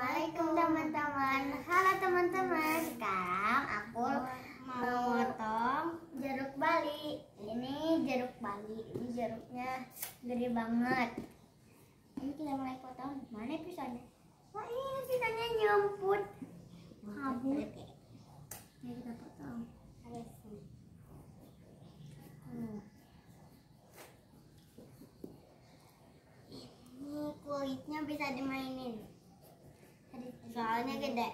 Assalamualaikum teman-teman. Halo teman-teman. Sekarang aku mau potong jeruk bali. Ini jeruk bali. Ini jeruknya gede banget. Ini kita mulai potong. Mana pisaunya? Wah, ini pisaunya nyemput. Kabur. Ini kita potong. Ini kulitnya bisa dimainin. Soalnya gede.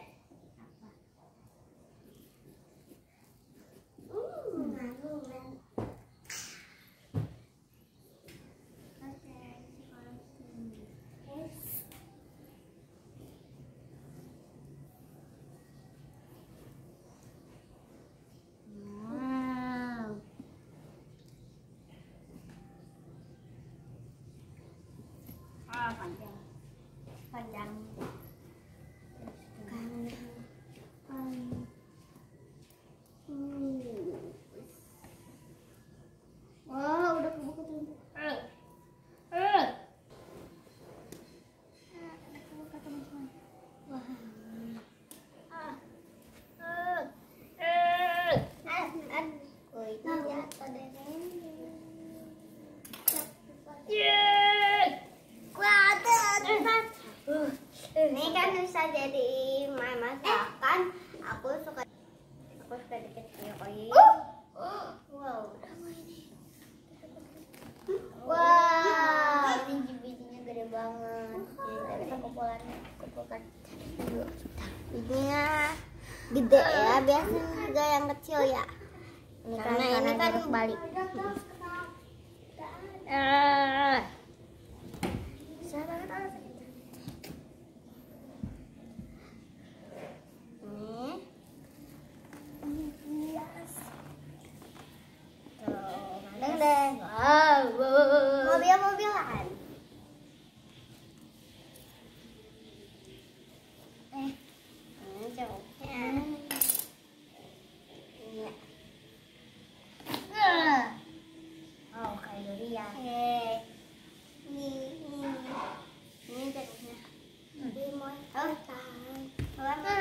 Panjang. Wah, udah kebuka teman-teman. Ada kebuka teman-teman. Wah. Kulitnya jatuh deh. Ini kan bisa jadi masakan. Aku suka dikit koi. Wow. Wow, ini bijinya gede banget. Kita kumpulkan dulu. Bijinya gede ya, biasanya juga yang kecil ya. Karena ini kan balik. Mobil-mobilan. Ini jeruknya. Iya. Oh, kayak durian. Ini jeruknya. Ini mau tahan. Apa?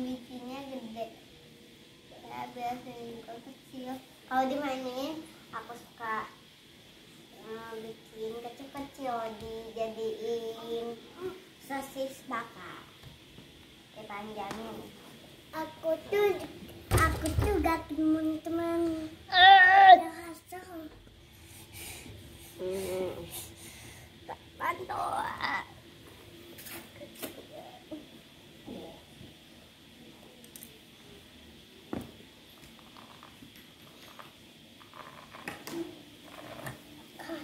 Bijinya gede ya, biasanya juga kecil. Kalau dimainin aku suka bikin kecil-kecil, dijadiin sosis bakar, dipanjangin. Aku tuh gak teman-teman. Tak bantu.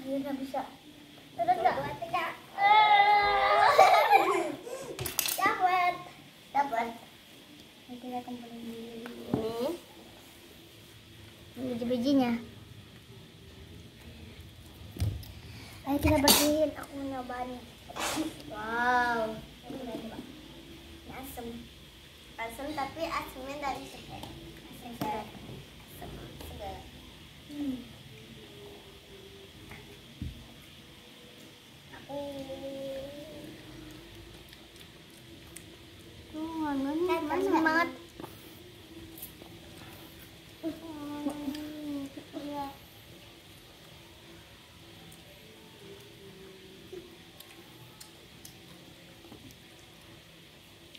Nggak bisa. Dapat. Kita kembali ini biji-bijinya. Ayo kita bersihin. Aku nyobain. Wow. Ini asem tapi asemnya dari segar. Segar. Asam banget.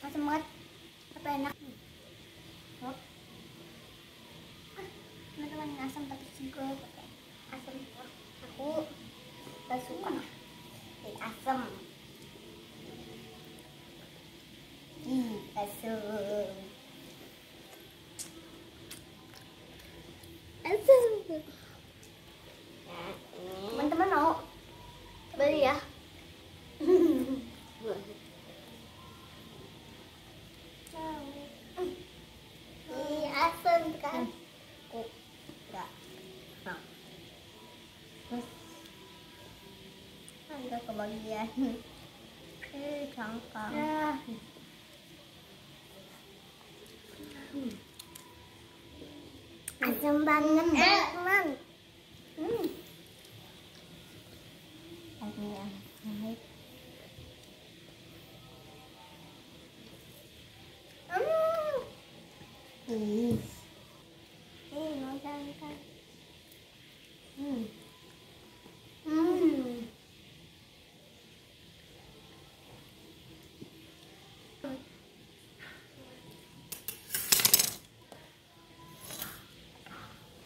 Asam banget. Apa enak? Teman-teman, asam tapi juga asam. Aku gak suka asam. Asam. Teman-teman mau beli ya? Asam kan? Enggak. Ada kebagian. Cangkang. Asam banget teman. Ini yang baik. Mau sangkan.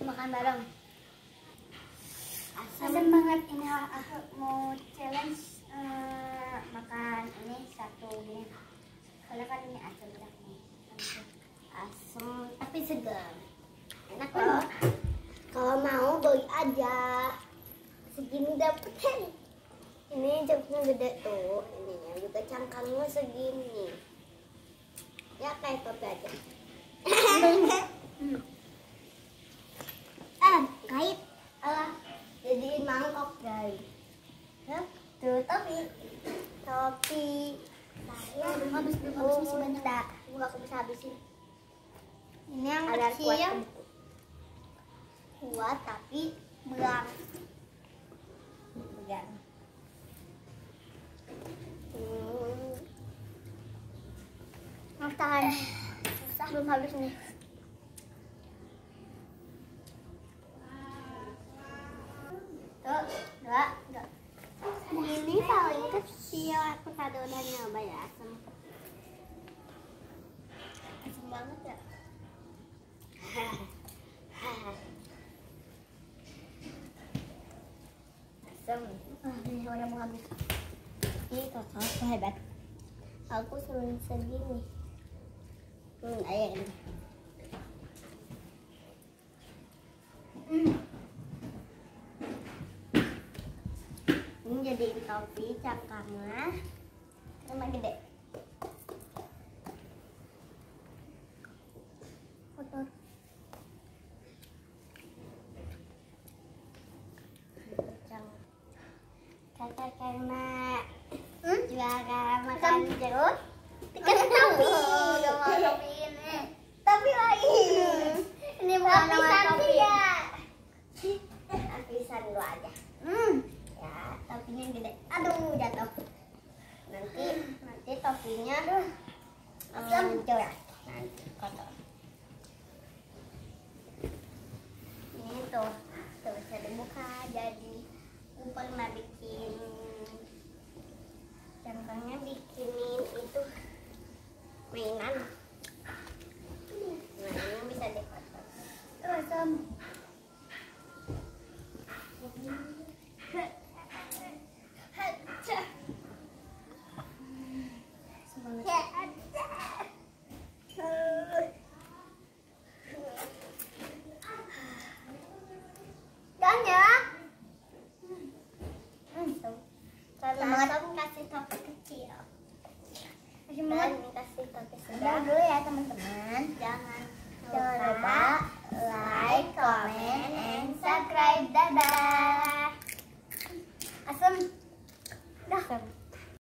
Makan bareng. Asam banget. Ini aku mau challenge makan ini satu gini. Soalnya kan ini asam banget nih. Asam tapi segar. Enak loh. Kalau mau beli aja. Segini dapet. Ini jeruknya gede tuh. Ininya juga cangkangnya segini. Ya kayak papi aja. Kait. Alah, jadiin mangkok guys. Tuh topi. Saya habis masih banyak. Gua aku bisa habisin. Ini yang ada kecil. Kuat tapi belang. Tahan. Susah belum habis nih. Tuh, enggak. Ini paling kecil. Aku tadi udah nyoba ya asam. Asam banget ya. Asam. Ini udah mau habis. Ini kakak hebat. Aku cuma segini. Ayo ini. Ini jadiin topi cangkangnya sama gede. Kotor. Kakak karena juara makan jeruk.